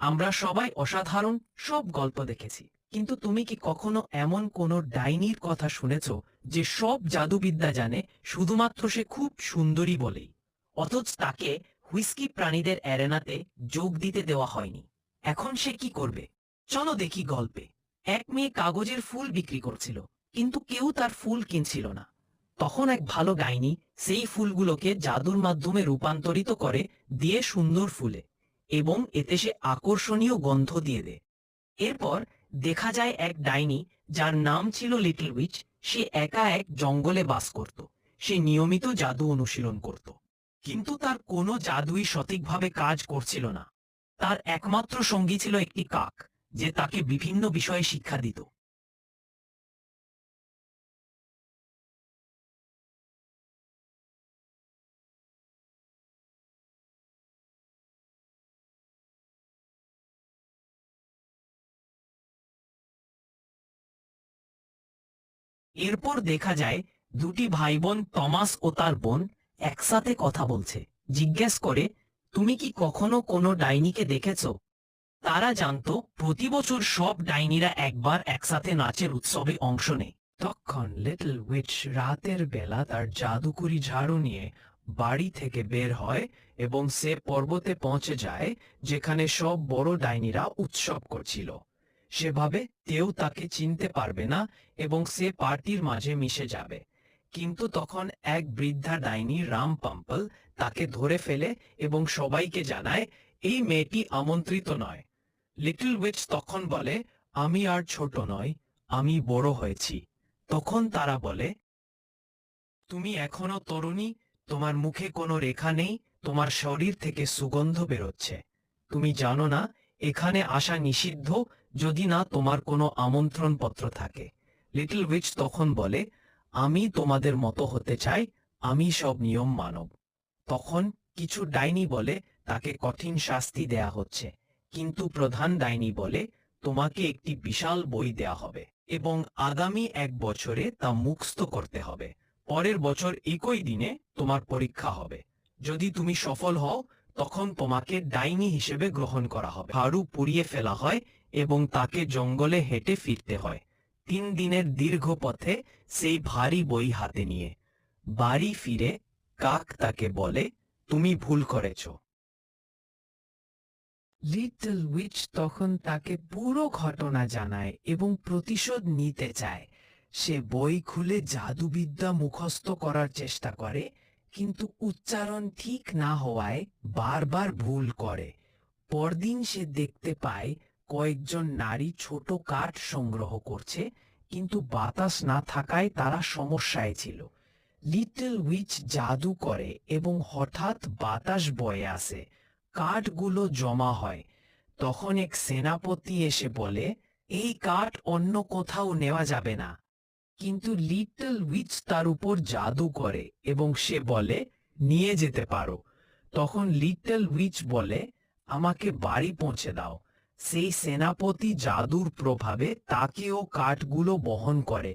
আমরা সবাই অসাধারণ সব গল্প দেখেছি, কিন্তু তুমি কি কখনো এমন কোনো ডাইনির কথা শুনেছো যে সব জাদুবিদ্যা জানে, শুধুমাত্র সে খুব সুন্দরী বলেই? অথচ তাকে হুইস্কি প্রাণীদের অ্যারেনাতে যোগ দিতে দেওয়া হয়নি। এখন সে কি করবে? চলো দেখি গল্পে। এক মেয়ে কাগজের ফুল বিক্রি করছিল, কিন্তু কেউ তার ফুল কিনছিল না। তখন এক ভালো ডাইনি সেই ফুলগুলোকে জাদুর মাধ্যমে রূপান্তরিত করে দিয়ে সুন্দর ফুলে, এবং এতে সে আকর্ষণীয় গন্ধ দিয়ে দেয়। এরপর দেখা যায় এক ডাইনি, যার নাম ছিল লিটল উইচ। সে একা এক জঙ্গলে বাস করত। সে নিয়মিত জাদু অনুশীলন করত, কিন্তু তার কোনো জাদুই সঠিকভাবে কাজ করছিল না। তার একমাত্র সঙ্গী ছিল একটি কাক, যে তাকে বিভিন্ন বিষয়ে শিক্ষা দিত। এরপর দেখা যায় দুটি ভাই বোন, টমাস ও তার বোন, একসাথে কথা বলছে। জিজ্ঞেস করে, তুমি কি কখনো কোনো ডাইনিকে দেখেছো? তারা জানতো প্রতি বছর সব ডাইনিরা একবার একসাথে নাচের উৎসবে অংশ নেয়। তখন লিটল উইচ রাতের বেলা তার জাদুকরি ঝাড়ু নিয়ে বাড়ি থেকে বের হয়, এবং সে পর্বতে পৌঁছে যায় যেখানে সব বড় ডাইনিরা উৎসব করছিল। সেভাবে কেউ তাকে চিনতে পারবে না, এবং সে পার্টির মাঝে মিশে যাবে। কিন্তু তখন এক বৃদ্ধা ডাইনি রাম পাম্পল তাকে ধরে ফেলে এবং সবাইকে জানায় এই মেয়েটি আমন্ত্রিত নয়। লিটল উইচ তখন বলে, আমি আর ছোট নই, আমি বড় হয়েছি। তখন তারা বলে, তুমি এখনো তরুণী, তোমার মুখে কোনো রেখা নেই, তোমার শরীর থেকে সুগন্ধ বেরোচ্ছে। তুমি জানো না এখানে আসা নিষিদ্ধ, যদি না তোমার কোনো আমন্ত্রণ পত্র থাকে। লিটল উইচ তখন বলে, আমি তোমাদের মতো হতে চাই, আমি সব নিয়ম মানব। তখন কিছু ডাইনি বলে তাকে কঠিন শাস্তি দেয়া হচ্ছে, কিন্তু প্রধান ডাইনি বলে তোমাকে একটি বিশাল বই দেয়া হবে, এবং আগামী 1 বছরে তা মুখস্থ করতে হবে। পরের বছর একই দিনে তোমার পরীক্ষা হবে। যদি তুমি সফল হও, তখন তোমাকে ডাইনি হিসেবে গ্রহণ করা হবে। ঝাড়ু পুড়িয়ে ফেলা হয় এবং তাকে জঙ্গলে হেঁটে ফিরতে হয়, 3 দিনের দীর্ঘ পথে, সেই ভারী বই হাতে নিয়ে। বাড়ি ফিরে কাক তাকে বলে, তুমি ভুল করেছ। লিটল উইচ তখন তাকে পুরো ঘটনা জানায় এবং প্রতিশোধ নিতে চায়। সে বই খুলে জাদুবিদ্যা মুখস্থ করার চেষ্টা করে, কিন্তু উচ্চারণ ঠিক না হওয়ায় বারবার ভুল করে। পরদিন সে দেখতে পায় কয়েকজন নারী ছোট কাঠ সংগ্রহ করছে, কিন্তু বাতাস না থাকায় তারা সমস্যায় ছিল। লিটল উইচ জাদু করে এবং হঠাৎ বাতাস বয়ে আসে, কাঠগুলো জমা হয়। তখন এক সেনাপতি এসে বলে, এই কাঠ অন্য কোথাও নেওয়া যাবে না। কিন্তু লিটল উইচ তার উপর জাদু করে এবং সে বলে, নিয়ে যেতে পারো। তখন লিটল উইচ বলে, আমাকে বাড়ি পৌঁছে দাও। সেই সেনাপতি জাদুর প্রভাবে তাকেও কাঠগুলো বহন করে।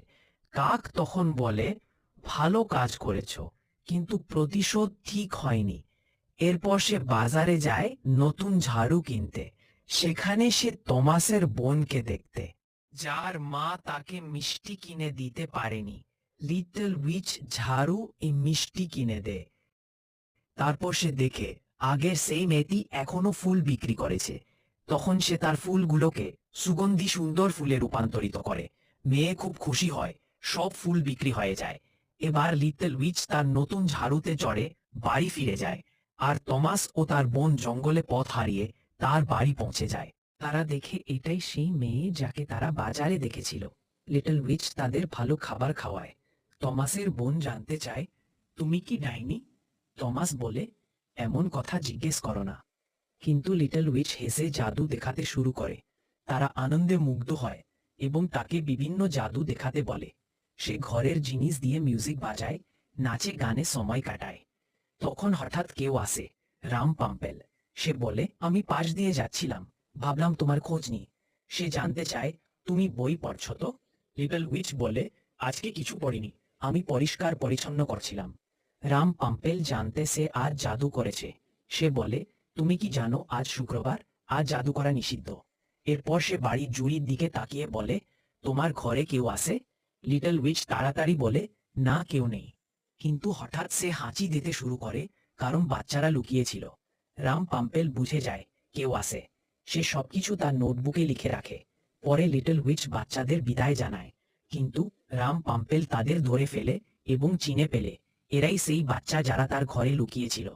কাক তখন বলে, ভালো কাজ করেছ, কিন্তু প্রতিশোধ ঠিক হয়নি। এরপর সে বাজারে যায় নতুন ঝাড়ু কিনতে। সেখানে সে টমাসের বোনকে দেখতে, যার মা তাকে মিষ্টি কিনে দিতে পারেনি। লিটল উইচ ঝাড়ু এই মিষ্টি কিনে দেয়। তারপর সে দেখে আগের সেই মেয়েটি এখনো ফুল বিক্রি করেছে। তখন সে তার ফুলগুলোকে সুগন্ধি সুন্দর ফুলে রূপান্তরিত করে। মেয়ে খুব খুশি হয়, সব ফুল বিক্রি হয়ে যায়। এবার লিটল উইচ তার নতুন ঝাড়ুতে চড়ে বাড়ি ফিরে যায়, আর টমাস ও তার বোন জঙ্গলে পথ হারিয়ে তার বাড়ি পৌঁছে যায়। তারা দেখে এটাই সেই মেয়ে যাকে তারা বাজারে দেখেছিল। লিটল উইচ তাদের ভালো খাবার খাওয়ায়। টমাসের বোন জানতে চায়, তুমি কি ডাইনি? টমাস বলে, এমন কথা জিজ্ঞেস করো না। কিন্তু লিটল উইচ হেসে জাদু দেখাতে শুরু করে। তারা আনন্দে মুগ্ধ হয় এবং তাকে বিভিন্ন জাদু দেখাতে বলে। সে ঘরের জিনিস দিয়ে মিউজিক বাজায়, নাচে গানে সময় কাটায়। তখন হঠাৎ কেউ আসে, রাম পাম্পেল। সে বলে, আমি পাশ দিয়ে যাচ্ছিলাম, ভাবলাম তোমার খোঁজ নি। সে জানতে চায়, তুমি বই পড়ছ তো? লিটল উইচ বলে, আজকে কিছু পড়িনি, আমি পরিষ্কার পরিচ্ছন্ন করছিলাম। রাম পাম্পেল জানতে সে আজ জাদু করেছে। সে বলে, তুমি কি জানো আজ শুক্রবার? আজ জাদু করা নিষিদ্ধ। এরপর সে বাড়ির জুড়ির দিকে তাকিয়ে বলে, তোমার ঘরে কেউ আছে? লিটল উইচ তাড়াতাড়ি বলে, না, কেউ নেই। কিন্তু হঠাৎ সে হাঁচি দিতে শুরু করে, কারণ বাচ্চারা লুকিয়েছিল। রাম পাম্পেল বুঝে যায় কেউ আছে। সে সবকিছু তার নোটবুকে লিখে রাখে। পরে লিটল উইচ বাচ্চাদের বিদায় জানায়, কিন্তু রাম পাম্পেল তাদের ধরে ফেলে এবং চিনে ফেলে এরাই সেই বাচ্চা যারা তার ঘরে লুকিয়েছিল।